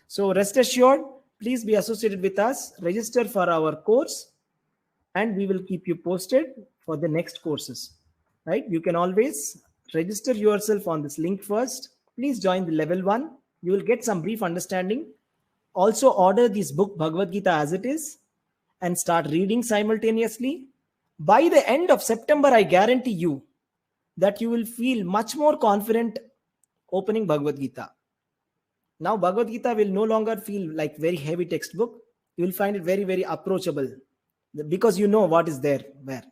So rest assured, please be associated with us, register for our course, and we will keep you posted for the next courses, right? You can always register yourself on this link first. Please join the level 1. You will get some brief understanding. Also order this book Bhagavad Gita as it is and start reading simultaneously. By the end of September, I guarantee you that you will feel much more confident opening Bhagavad Gita. Now Bhagavad Gita will no longer feel like very heavy textbook. You will find it very, very approachable because you know what is there where.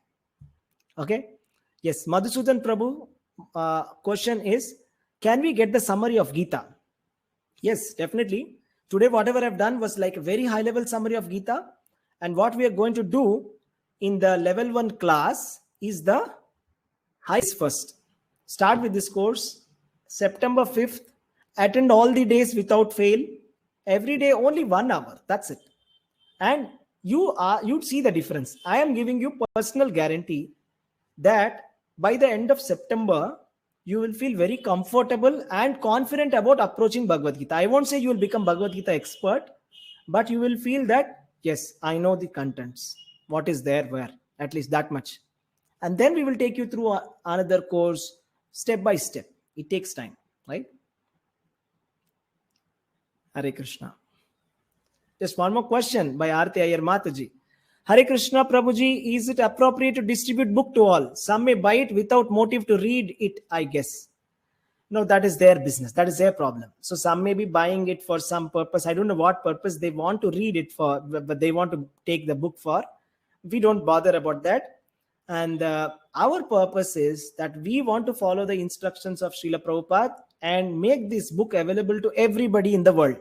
Okay. Yes. Madhusudan Prabhu, question is, can we get the summary of Gita? Yes, definitely. Today, whatever I've done was like a very high level summary of Gita. And what we are going to do in the level 1 class is the highest first. Start with this course, September 5th. Attend all the days without fail. Every day, only 1 hour. That's it. And you'd see the difference. I am giving you personal guarantee that by the end of September, you will feel very comfortable and confident about approaching Bhagavad Gita. I won't say you will become Bhagavad Gita expert, but you will feel that, yes, I know the contents. What is there where? At least that much. And then we will take you through another course step by step. It takes time, right? Hare Krishna. Just one more question by Aarti Iyer Mataji. Hare Krishna Prabhuji, is it appropriate to distribute book to all? Some may buy it without motive to read it, I guess. No, that is their business. That is their problem. So some may be buying it for some purpose. I don't know what purpose they want to read it for, but they want to take the book for. We don't bother about that. And our purpose is that we want to follow the instructions of Srila Prabhupada and make this book available to everybody in the world.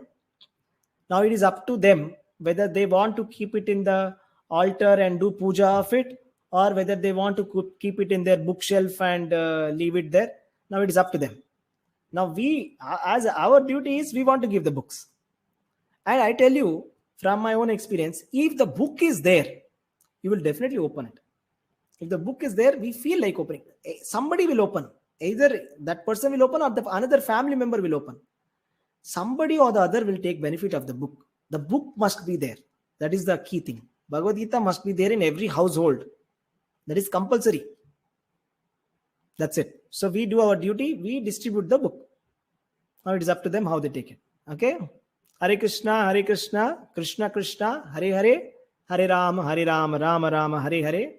Now it is up to them whether they want to keep it in the altar and do puja of it, or whether they want to keep it in their bookshelf and leave it there. Now it is up to them. Now we, as our duty is, we want to give the books. And I tell you from my own experience, if the book is there, you will definitely open it. If the book is there, we feel like opening. Somebody will open. Either that person will open or another family member will open. Somebody or the other will take benefit of the book. The book must be there. That is the key thing. Bhagavad Gita must be there in every household. That is compulsory. That's it. So we do our duty. We distribute the book. Now it is up to them how they take it. Okay. Hare Krishna, Krishna Krishna, Hare Hare, Hare Rama, Rama Rama, Hare Hare.